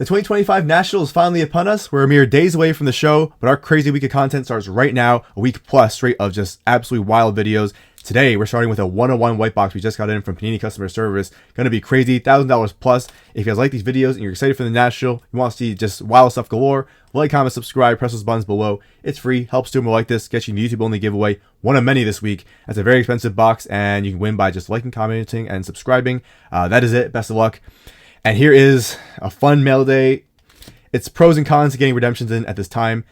The 2025 National is finally upon us. We're a mere days away from the show, but our crazy week of content starts right now, a week plus straight of just absolutely wild videos. Today, we're starting with a 101 white box we just got in from Panini Customer Service. Going to be crazy, $1,000 plus. If you guys like these videos and you're excited for the National, you want to see just wild stuff galore, like, comment, subscribe, press those buttons below. It's free, helps do more like this, gets you an YouTube only giveaway, one of many this week. That's a very expensive box, and you can win by just liking, commenting, and subscribing. That is it. Best of luck. And here is a fun mail day. It's pros and cons to getting redemptions in at this time.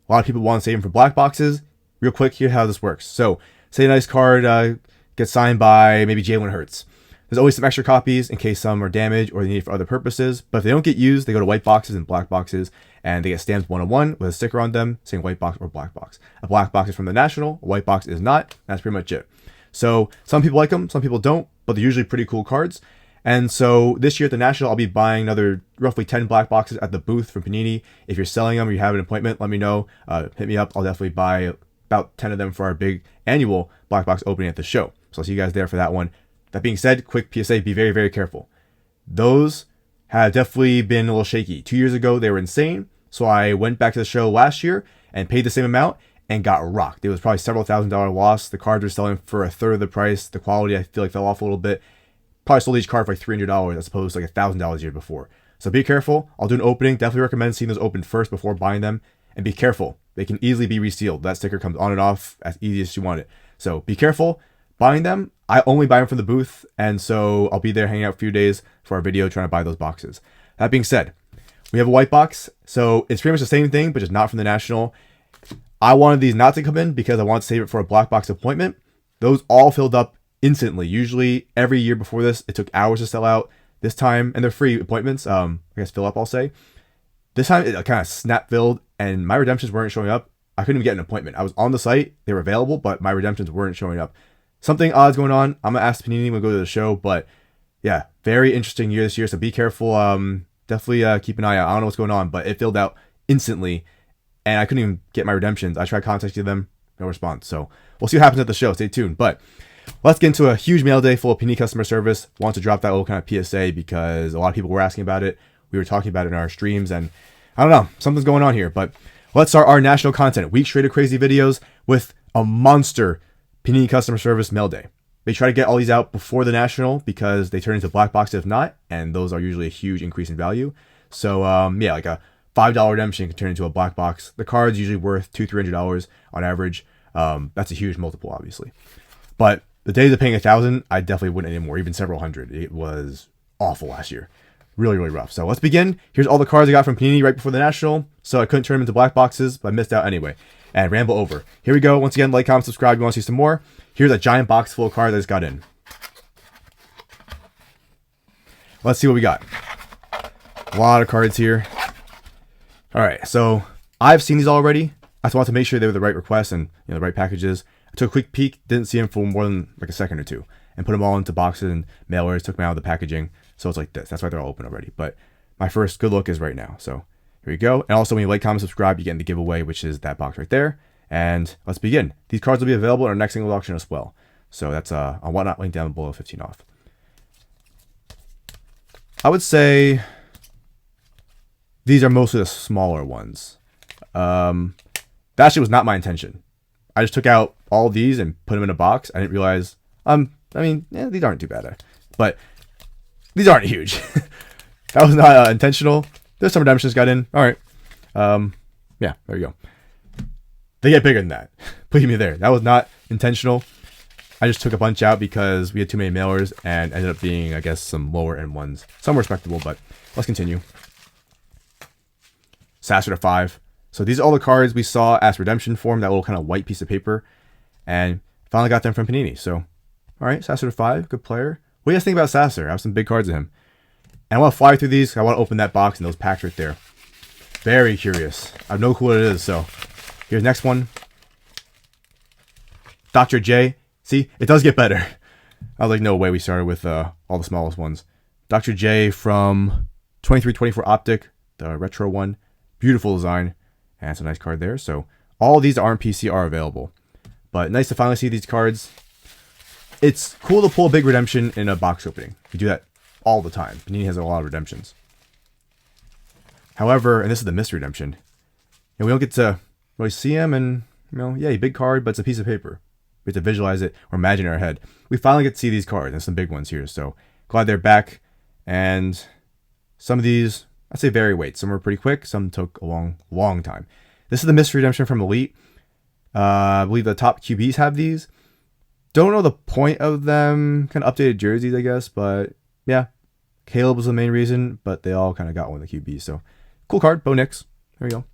A lot of people want to save them for black boxes. Real quick, here's how this works. So, say a nice card gets signed by maybe Jalen Hurts. There's always some extra copies in case some are damaged or they need it for other purposes. But if they don't get used, they go to white boxes and black boxes, and they get stamped 101 with a sticker on them saying white box or black box. A black box is from the National, a white box is not. That's pretty much it. So, some people like them, some people don't, but they're usually pretty cool cards. And so this year at the National, I'll be buying another roughly 10 black boxes at the booth from Panini. If you're selling them or you have an appointment, let me know. Hit me up. I'll definitely buy about 10 of them for our big annual black box opening at the show. So I'll see you guys there for that one. That being said, quick PSA, be very, very careful. Those have definitely been a little shaky. 2 years ago, they were insane. So I went back to the show last year and paid the same amount and got rocked. It was probably several $1,000s loss. The cards were selling for a third of the price. The quality, I feel like, fell off a little bit. Probably sold each card for like $300 as opposed to like $1,000 a year before. So be careful. I'll do an opening. Definitely recommend seeing those open first before buying them. And be careful. They can easily be resealed. That sticker comes on and off as easy as you want it. So be careful buying them. I only buy them from the booth. And so I'll be there hanging out a few days for our video trying to buy those boxes. That being said, we have a white box. So it's pretty much the same thing, but just not from the National. I wanted these not to come in because I wanted to save it for a black box appointment. Those all filled up instantly. Usually every year before this, it took hours to sell out. This time, and they're free appointments, I guess fill up, I'll say. This time it kind of snap filled and my redemptions weren't showing up. I couldn't even get an appointment. I was on the site, they were available, but my redemptions weren't showing up. Something odd's going on. I'm gonna ask Panini when we go to the show, but yeah, very interesting year this year, so be careful. Definitely keep an eye out. I don't know what's going on, but it filled out instantly and I couldn't even get my redemptions. I tried contacting them, no response. So we'll see what happens at the show. Stay tuned. But let's get into a huge mail day full of Panini Customer Service. Want to drop that little kind of PSA because a lot of people were asking about it. We were talking about it in our streams, and I don't know, something's going on here. But let's start our National content. Week straight of crazy videos with a monster Panini Customer Service mail day. They try to get all these out before the National because they turn into black box if not, and those are usually a huge increase in value. So yeah, like a $5 redemption can turn into a black box. The card's usually worth $200-$300 on average. That's a huge multiple, obviously. But the days of paying $1,000, I definitely wouldn't anymore, even several hundred. It was awful last year. Really, really rough. So let's begin. Here's all the cards I got from Panini right before the National. So I couldn't turn them into black boxes, but I missed out anyway. And ramble over. Here we go. Once again, like, comment, subscribe if you want to see some more. Here's a giant box full of cards I just got in. Let's see what we got. A lot of cards here. All right, so I've seen these already. I just wanted to make sure they were the right requests and the right packages. I took a quick peek, didn't see them for more than like a second or two, and put them all into boxes and mailers, took them out of the packaging. So it's like this. That's why they're all open already. But my first good look is right now. So here we go. And also when you like, comment, subscribe, you get in the giveaway, which is that box right there. And let's begin. These cards will be available in our next single auction as well. So that's on Whatnot, link down below, 15 off. I would say these are mostly the smaller ones. That actually was not my intention. I just took out all of these and put them in a box. I didn't realize, these aren't too bad. But these aren't huge. That was not intentional. There's some redemptions got in. All right. Yeah, there you go. They get bigger than that. Believe me there. That was not intentional. I just took a bunch out because we had too many mailers and ended up being, I guess, some lower end ones. Some respectable, but let's continue. Sasser to 5. So these are all the cards we saw as redemption form, that little kind of white piece of paper. And finally got them from Panini. So, all right, Sasser to 5, good player. What do you guys think about Sasser? I have some big cards of him. And I want to fly through these. I want to open that box and those packs right there. Very curious. I have no clue what it is, so here's the next one. Dr. J. See, it does get better. I was like, no way we started with all the smallest ones. Dr. J from 23-24 Optic, the retro one. Beautiful design. And it's a nice card there. So all of these RMPC are available. But nice to finally see these cards. It's cool to pull a big redemption in a box opening. You do that all the time. Panini has a lot of redemptions. However, and this is the Mystery Redemption, and we don't get to really see him, and yeah, big card, but it's a piece of paper. We have to visualize it or imagine it in our head. We finally get to see these cards, and some big ones here, so glad they're back. And some of these, I'd say vary weight. Some were pretty quick, some took a long time. This is the Mystery Redemption from Elite. I believe the top QBs have these. Don't know the point of them. Kind of updated jerseys, I guess, but yeah. Caleb was the main reason, but they all kind of got one of the QBs, so cool card. Bo Nix. There we go.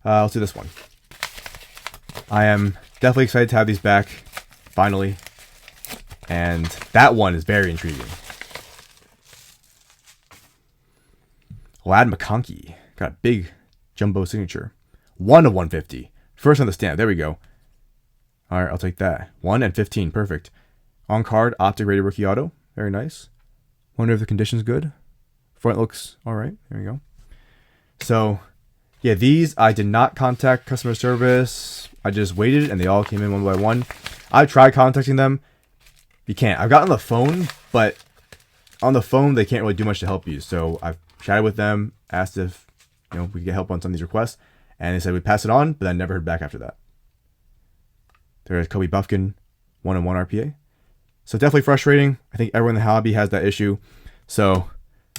Let's do this one. I am definitely excited to have these back, finally. And that one is very intriguing. Lad McConkey. Got a big jumbo signature. 1 of 150. First on the stamp. There we go. All right, I'll take that. 1 and 15. Perfect. On card, Optic rated rookie auto. Very nice. Wonder if the condition's good. Front looks all right. There we go. So, yeah, these I did not contact customer service. I just waited, and they all came in one by one. I tried contacting them. You can't. I've gotten on the phone, but on the phone, they can't really do much to help you. So I've chatted with them, asked if we could get help on some of these requests, and they said we'd pass it on, but I never heard back after that. There's Kobe Buffkin, 1 and 1 RPA. So definitely frustrating. I think everyone in the hobby has that issue. So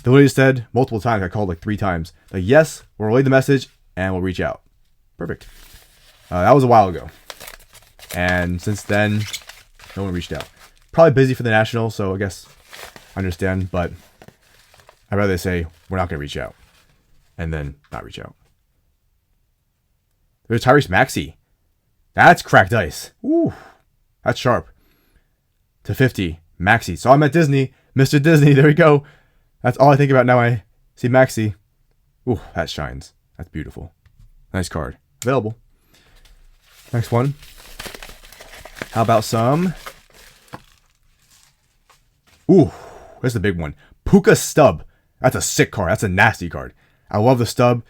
they literally said multiple times. I called like 3 times. Like, yes, we'll relay the message and we'll reach out. Perfect. That was a while ago. And since then, no one reached out. Probably busy for the National, so I guess I understand. But I'd rather say we're not going to reach out and then not reach out. There's Tyrese Maxey. That's cracked ice. Ooh, that's sharp. To 50, Maxey. Saw him at Disney. Mr. Disney, there we go. That's all I think about now I see Maxey. Ooh, that shines. That's beautiful. Nice card. Available. Next one. How about some... Ooh, that's the big one. Puka Stub. That's a sick card. That's a nasty card. I love the Stub.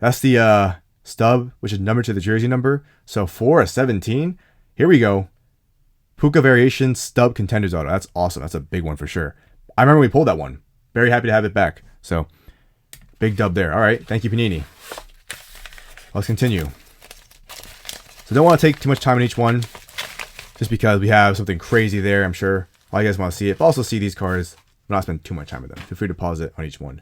That's the Stub, which is numbered to the jersey number. So 4 of 17. Here we go. Puka Variation Stub Contenders Auto. That's awesome. That's a big one for sure. I remember we pulled that one. Very happy to have it back. So, big dub there. All right. Thank you, Panini. Let's continue. So, don't want to take too much time on each one. Just because we have something crazy there, I'm sure. All you guys want to see it. But also see these cards. I'm not spend too much time with them. Feel free to pause it on each one.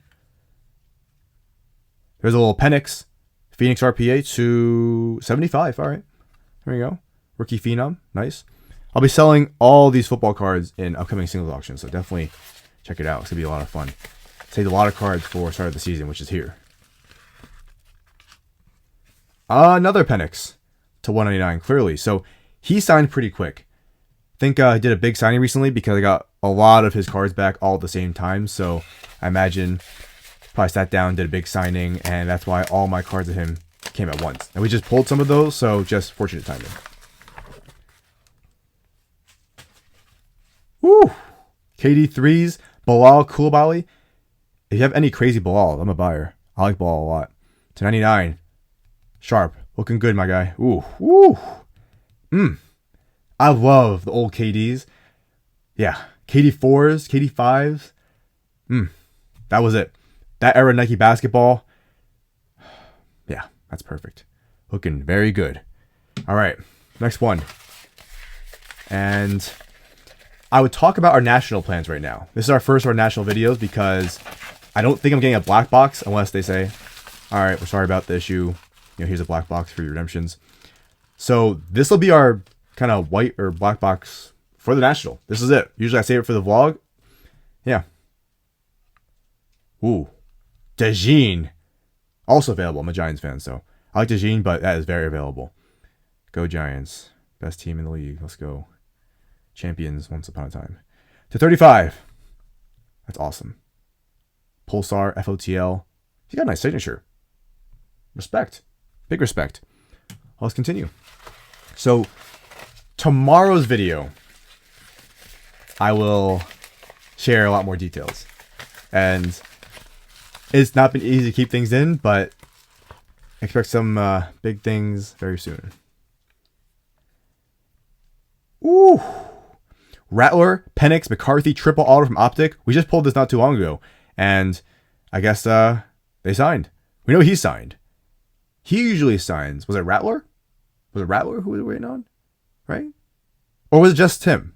There's a little Penix. Phoenix RPA to 75. All right. There we go. Rookie Phenom. Nice. I'll be selling all these football cards in upcoming singles auctions, so definitely check it out. It's going to be a lot of fun. Saved a lot of cards for start of the season, which is here. Another Penix to 199, clearly. So he signed pretty quick. I think he did a big signing recently because I got a lot of his cards back all at the same time. So I imagine probably sat down, did a big signing, and that's why all my cards of him came at once. And we just pulled some of those, so just fortunate timing. Woo! KD3s, Bilal Koulibaly. If you have any crazy Bilal, I'm a buyer. I like Bilal a lot. To 99. Sharp. Looking good, my guy. Ooh. Woo! I love the old KDs. Yeah. KD4s, KD5s. That was it. That era Nike basketball. Yeah, that's perfect. Looking very good. All right. Next one. And I would talk about our national plans right now. This is our first of our national videos because I don't think I'm getting a black box unless they say, all right, we're sorry about the issue. Here's a black box for your redemptions. So this will be our kind of white or black box for the national. This is it. Usually I save it for the vlog. Yeah. Ooh. DeJean. Also available. I'm a Giants fan, so I like DeJean, but that is very available. Go Giants. Best team in the league. Let's go. Champions once upon a time. To 35. That's awesome. Pulsar FOTL. He got a nice signature. Respect. Big respect. Let's continue. So, tomorrow's video, I will share a lot more details. And it's not been easy to keep things in, but expect some big things very soon. Ooh. Rattler, Penix, McCarthy, triple auto from Optic. We just pulled this not too long ago. And I guess they signed. We know he signed. He usually signs. Was it Rattler? Was it Rattler who we were waiting on? Right? Or was it just Tim?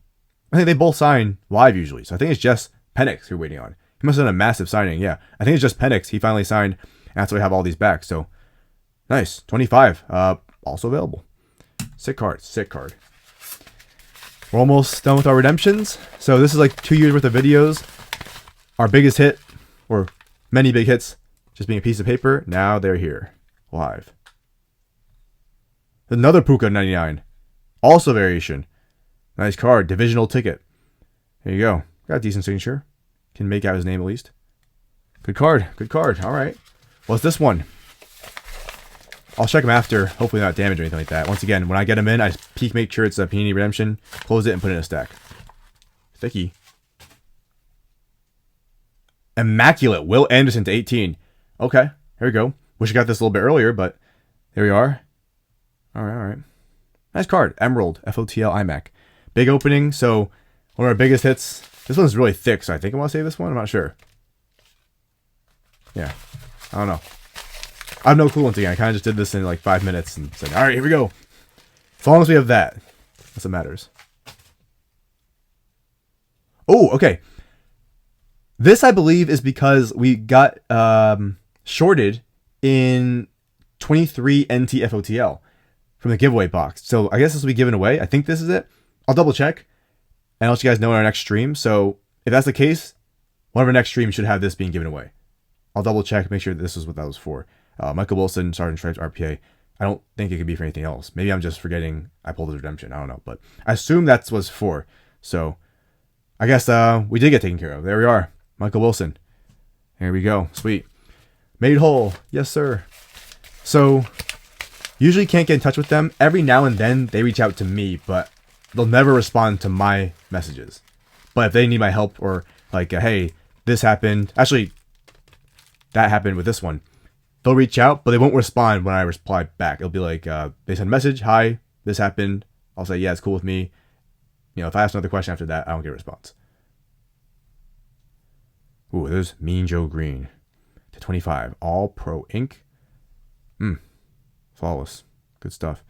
I think they both sign live usually. So I think it's just Penix who we're waiting on. He must have done a massive signing. Yeah. I think it's just Penix. He finally signed. And that's why we have all these back. So nice. 25. Also available. Sick card. Sick card. We're almost done with our redemptions. So this is like 2 years worth of videos. Our biggest hit, or many big hits, just being a piece of paper. Now they're here. Live. Another Puka 99. Also variation. Nice card. Divisional ticket. There you go. Got a decent signature. Can make out his name at least. Good card. Good card. All right. What's this one? I'll check them after. Hopefully not damaged or anything like that. Once again, when I get them in, I peek, make sure it's a Panini Redemption, close it, and put it in a stack. Thicky. Immaculate. Will Anderson to 18. Okay. Here we go. Wish I got this a little bit earlier, but there we are. All right. All right. Nice card. Emerald. FOTL iMac. Big opening. So one of our biggest hits. This one's really thick, so I think I want to save this one. I'm not sure. Yeah. I don't know. I have no clue once again. I kind of just did this in like 5 minutes and said, all right, here we go. As long as we have that. That's what matters. Oh, okay. This, I believe, is because we got shorted in 23 NT FOTL from the giveaway box. So I guess this will be given away. I think this is it. I'll double check and I'll let you guys know in our next stream. So if that's the case, one of our next streams should have this being given away. I'll double check, make sure that this is what that was for. Michael Wilson, Sergeant Stripes RPA. I don't think it could be for anything else. Maybe I'm just forgetting I pulled the redemption. I don't know, but I assume that's what it's for. So I guess we did get taken care of. There we are. Michael Wilson. Here we go. Sweet. Made whole. Yes, sir. So usually can't get in touch with them. Every now and then they reach out to me, but they'll never respond to my messages. But if they need my help or like, hey, this happened. Actually, that happened with this one. They'll reach out, but they won't respond when I reply back. It'll be like, they send a message, hi, this happened. I'll say, yeah, it's cool with me. You know, if I ask another question after that, I don't get a response. Ooh, there's Mean Joe Green to 25. All Pro Ink. Flawless. Good stuff.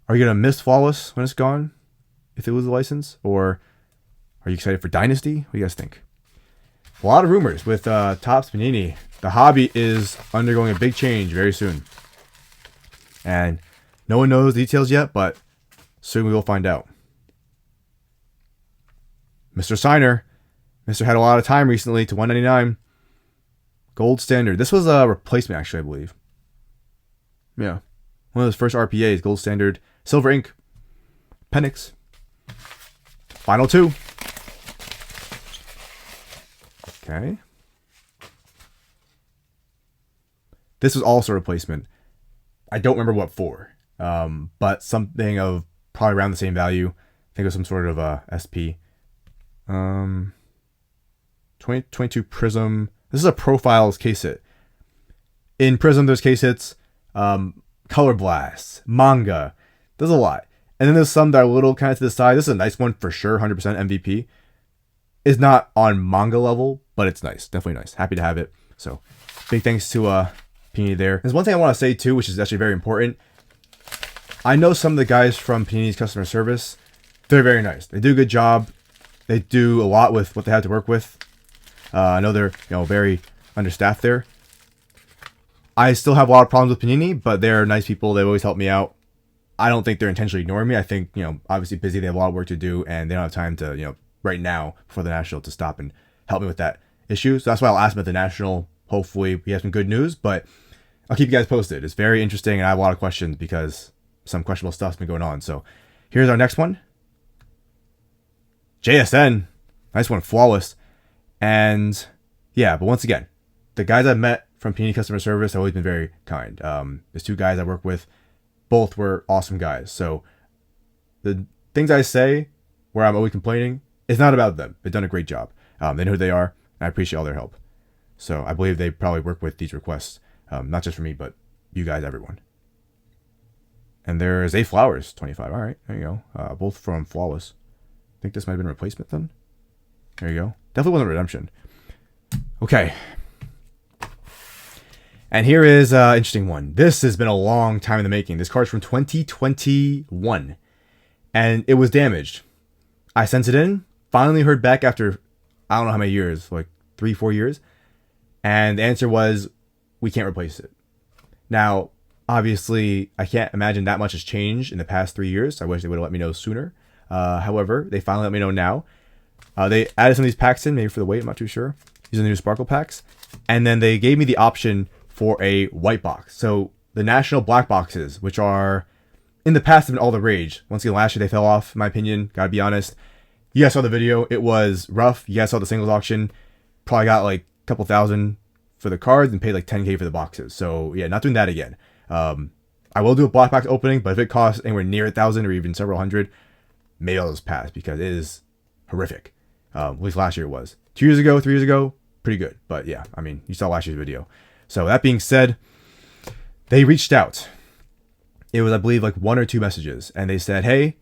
Are you going to miss Flawless when it's gone? If they lose the license? Or are you excited for Dynasty? What do you guys think? A lot of rumors with Topps Panini. The hobby is undergoing a big change very soon. And no one knows the details yet, but soon we will find out. Mr. Signer. Mr. had a lot of time recently to 199. Gold Standard. This was a replacement, actually, I believe. Yeah. One of those first RPAs. Gold Standard. Silver ink. Penix. Final two. Okay. This was also a replacement. I don't remember what for. But something of probably around the same value. I think it was some sort of SP. 2022 Prizm. This is a profiles case hit. In Prizm, there's case hits, color blasts, manga. There's a lot. And then there's some that are a little kind of to the side. This is a nice one for sure. 100% MVP. It's not on manga level, but it's nice. Definitely nice. Happy to have it. So big thanks to Panini there. There's one thing I want to say too, which is actually very important. I know some of the guys from Panini's customer service. They're very nice. They do a good job. They do a lot with what they have to work with. I know they're very understaffed there. I still have a lot of problems with Panini, but they're nice people. They've always helped me out. I don't think they're intentionally ignoring me. I think, obviously busy. They have a lot of work to do, and they don't have time to, right now before the National to stop and help me with that issue. So that's why I'll ask them at the National. Hopefully we have some good news, but I'll keep you guys posted. It's very interesting, and I have a lot of questions because some questionable stuff's been going on. So here's our next one. JSN. Nice one. Flawless. And yeah, but once again, the guys I've met from Panini Customer Service have always been very kind. There's two guys I work with. Both were awesome guys. So the things I say where I'm always complaining, it's not about them. They've done a great job. They know who they are, and I appreciate all their help. So I believe they probably work with these requests, not just for me, but you guys, everyone. And there's A Flowers, 25. All right, there you go. Both from Flawless. I think this might have been a replacement then. There you go. Definitely wasn't redemption. Okay. And here is an interesting one. This has been a long time in the making. This card's from 2021. And it was damaged. I sent it in. Finally heard back after, I don't know how many years. Like 3-4 years. And the answer was, we can't replace it. Now, obviously, I can't imagine that much has changed in the past 3 years. I wish they would have let me know sooner. However, they finally let me know now. They added some of these packs in, maybe for the weight, I'm not too sure. These are the new sparkle packs. And then they gave me the option for a white box. So the national black boxes, which are in the past have been all the rage. Once again, last year they fell off, in my opinion. Gotta be honest. You guys saw the video. It was rough. You guys saw the singles auction. Probably got like a couple thousand for the cards and paid like 10K for the boxes. So yeah, not doing that again. I will do a black box opening, but if it costs anywhere near 1,000 or even several hundred, maybe I'll just pass because it is horrific. At least last year it was. 2 years ago, 3 years ago, pretty good. But yeah, I mean, you saw last year's video. So that being said, they reached out. It was, I believe, like 1 or 2 messages. And they said, hey,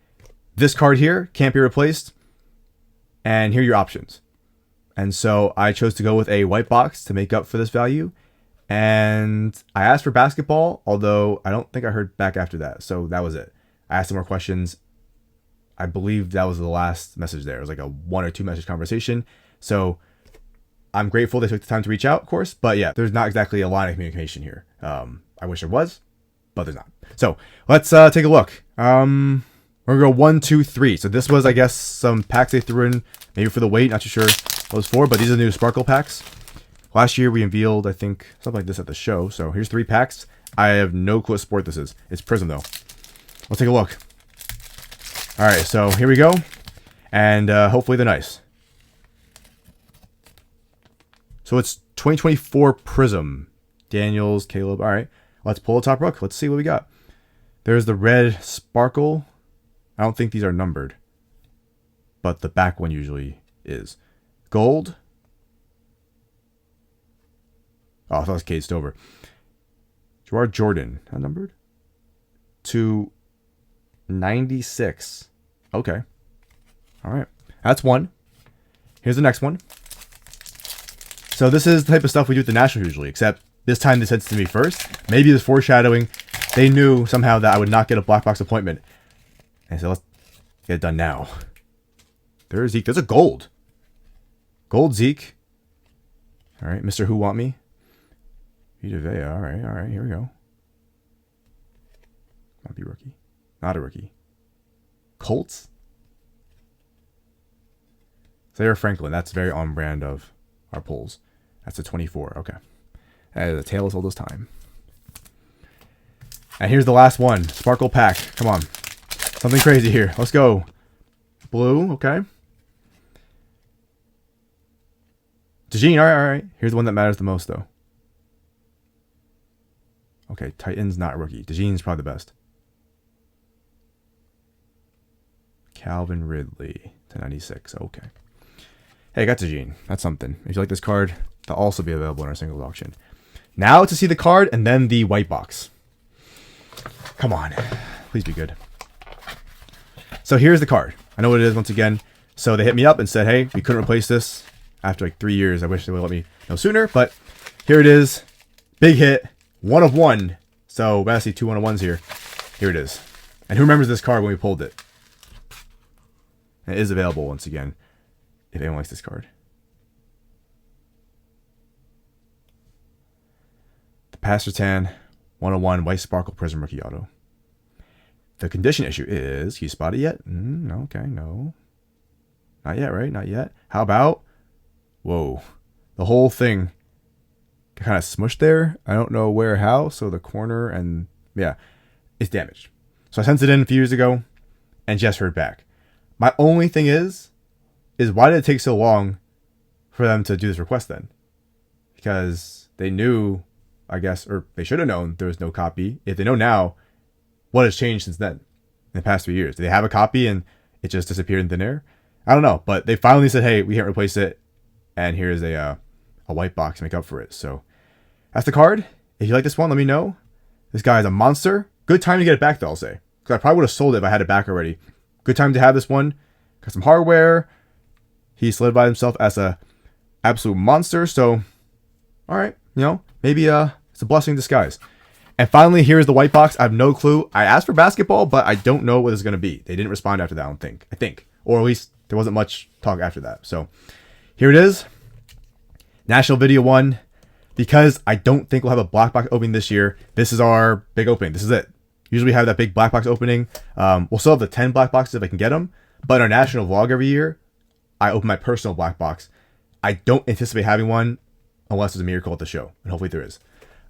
this card here can't be replaced. And here are your options. And so I chose to go with a white box to make up for this value. And I asked for basketball, although I don't think I heard back after that. So that was it. I asked some more questions. I believe that was the last message there. It was like a 1 or 2 message conversation. So I'm grateful they took the time to reach out, of course. But yeah, there's not exactly a line of communication here. I wish there was, but there's not. So let's take a look. We're going to go 1, 2, 3. So this was, I guess, some packs they threw in, maybe for the weight. Not too sure what it was for, but these are the new sparkle packs. Last year we unveiled, I think, something like this at the show. So here's 3 packs. I have no clue what sport this is. It's Prizm, though. Let's take a look. All right, so here we go. And hopefully they're nice. So it's 2024 Prizm. Daniels, Caleb. All right, let's pull a top rook. Let's see what we got. There's the red sparkle. I don't think these are numbered, but the back one usually is. Gold. Oh, I thought it was Cade Stover. Gerard Jordan. Not numbered? To 96. Okay. All right. That's one. Here's the next one. So this is the type of stuff we do at the National usually, except this time they sent it to me first. Maybe this foreshadowing. They knew somehow that I would not get a black box appointment. And so let's get it done now. There's Zeke. There's a gold. Gold Zeke. All right. Mr. Who Want Me? Vita Vea. All right. All right. Here we go. Might be rookie. Not a rookie. Colts. Sarah Franklin. That's very on brand of our pulls. That's a 24. Okay. That is a tale as old as time. And here's the last one. Sparkle pack. Come on. Something crazy here. Let's go. Blue. Okay. DeJean. All right. All right. Here's the one that matters the most, though. Okay. Titans, not a rookie. DeJean's probably the best. Calvin Ridley to 96. Okay. Hey, I got DeJean. That's something. If you like this card, they'll also be available in our singles auction. Now to see the card and then the white box. Come on. Please be good. So here's the card. I know what it is once again. So they hit me up and said, hey, we couldn't replace this after like 3 years. I wish they would let me know sooner, but here it is. Big hit. 1 of 1. So we see 2 1-of-1s here. Here it is. And who remembers this card when we pulled it? And it is available once again if anyone likes this card. The Surtain 101 White Sparkle Prizm Rookie Auto. The condition issue is, can you spot it yet? Okay, no. Not yet, right? Not yet. How about, whoa, the whole thing kind of smushed there. I don't know where or how, so the corner and, yeah, it's damaged. So I sent it in a few years ago and just heard back. My only thing is why did it take so long for them to do this request then? Because they knew, I guess, or they should have known there was no copy. If they know now, what has changed since then in the past 3 years? Did they have a copy and it just disappeared in thin air? I don't know, but they finally said, hey, we can't replace it. And here's a white box to make up for it. So that's the card. If you like this one, let me know. This guy is a monster. Good time to get it back, though, I'll say. Because I probably would have sold it if I had it back already. Good time to have this one. Got some hardware. He solidified himself as a absolute monster. So, all right, you know, maybe it's It's a blessing in disguise. And finally, here's the white box. I have no clue. I asked for basketball, but I don't know what it's going to be. They didn't respond after that, I think. Or at least there wasn't much talk after that. So here it is. National Video 1. Because I don't think we'll have a black box opening this year, this is our big opening. This is it. Usually we have that big black box opening. We'll still have the 10 black boxes if I can get them. But in our national vlog every year, I open my personal black box. I don't anticipate having one unless there's a miracle at the show. And hopefully there is.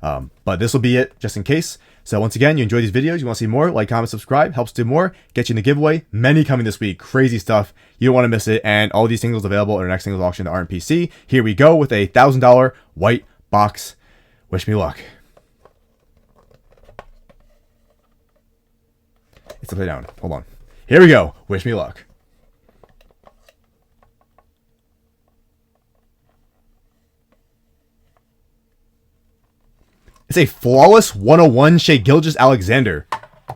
But this will be it just in case. So once again, you enjoy these videos, you want to see more, like, comment, subscribe, helps do more, get you in the giveaway. Many coming this week, crazy stuff. You don't want to miss it. And all these singles available in our next singles auction, the RMPC. Here we go with a $1,000 white box. Wish me luck. It's upside down. Hold on. Here we go. Wish me luck. It's a flawless 101 Shai Gilgeous-Alexander.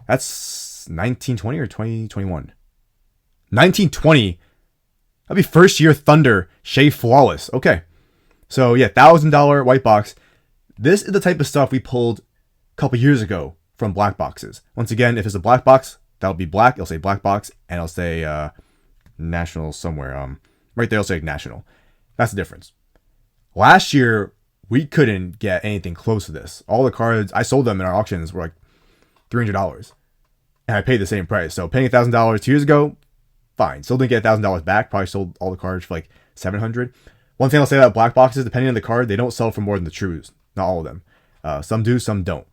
That's 1920 or 2021? 1920. That'd be first year Thunder Shai flawless. Okay. So yeah, $1,000 white box. This is the type of stuff we pulled a couple years ago from black boxes. Once again, if it's a black box, that'll be black. It'll say black box, and it'll say national somewhere. Right there, it'll say national. That's the difference. Last year, we couldn't get anything close to this. All the cards, I sold them in our auctions, were like $300. And I paid the same price. So paying $1,000 2 years ago, fine. Still didn't get $1,000 back. Probably sold all the cards for like $700. One thing I'll say about black boxes, depending on the card, they don't sell for more than the trues. Not all of them. Some do, some don't.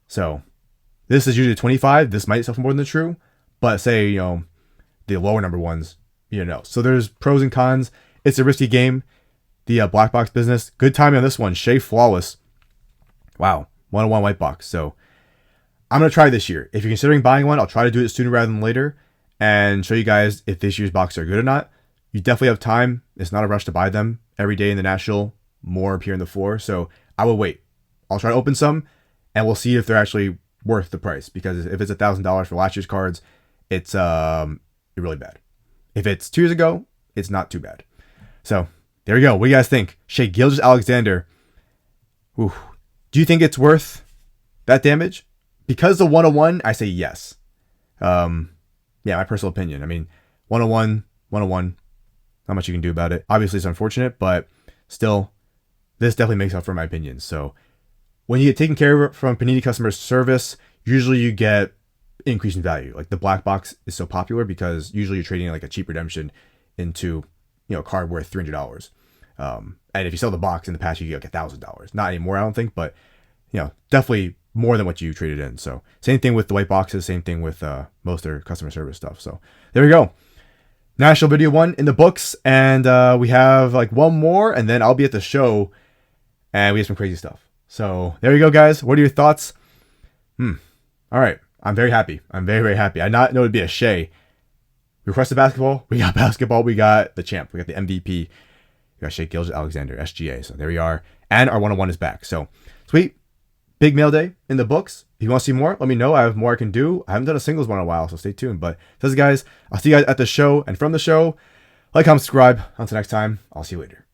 So this is usually 25. This might sell for more than the true. But say, you know, the lower number ones, you know. So there's pros and cons. It's a risky game. The black box business. Good timing on this one. Shai flawless. Wow. 101 white box. So I'm going to try this year. If you're considering buying one, I'll try to do it sooner rather than later and show you guys if this year's boxes are good or not. You definitely have time. It's not a rush to buy them every day in the national. More appear in the floor. So I will wait. I'll try to open some and we'll see if they're actually worth the price. Because if it's $1,000 for last year's cards, it's really bad. If it's 2 years ago, it's not too bad. So there we go. What do you guys think? Shai Gilgeous-Alexander. Ooh. Do you think it's worth that damage? Because the 101, I say yes. Yeah, my personal opinion. I mean, 101, 101. Not much you can do about it. Obviously, it's unfortunate, but still, this definitely makes up for my opinion. So when you get taken care of from Panini Customer Service, usually you get increase in value. Like the black box is so popular because usually you're trading like a cheap redemption into, you know, a card worth $300. And if you sell the box in the past, you get like $1,000. Not anymore, I don't think, but you know, definitely more than what you traded in. So same thing with the white boxes, same thing with most of their customer service stuff. So there we go. National Video 1 in the books, and we have like one more, and then I'll be at the show, and we have some crazy stuff. So there you go, guys. What are your thoughts? All right. I'm very happy. I'm very, very happy. I not know it'd be a Shai. We requested basketball. We got basketball. We got the champ. We got the MVP. We got Shai Gilgeous-Alexander, SGA. So there we are. And our 101 is back. So sweet. Big mail day in the books. If you want to see more, let me know. I have more I can do. I haven't done a singles one in a while, so stay tuned. But guys, I'll see you guys at the show. And from the show, like, comment, subscribe. Until next time, I'll see you later.